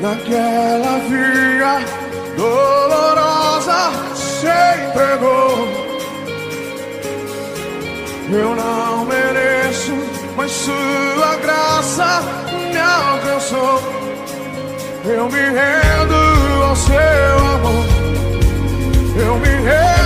naquela via dolorosa se entregou. Eu não mereço, mas sua graça me alcançou. Eu me rendo ao seu amor, eu me rendo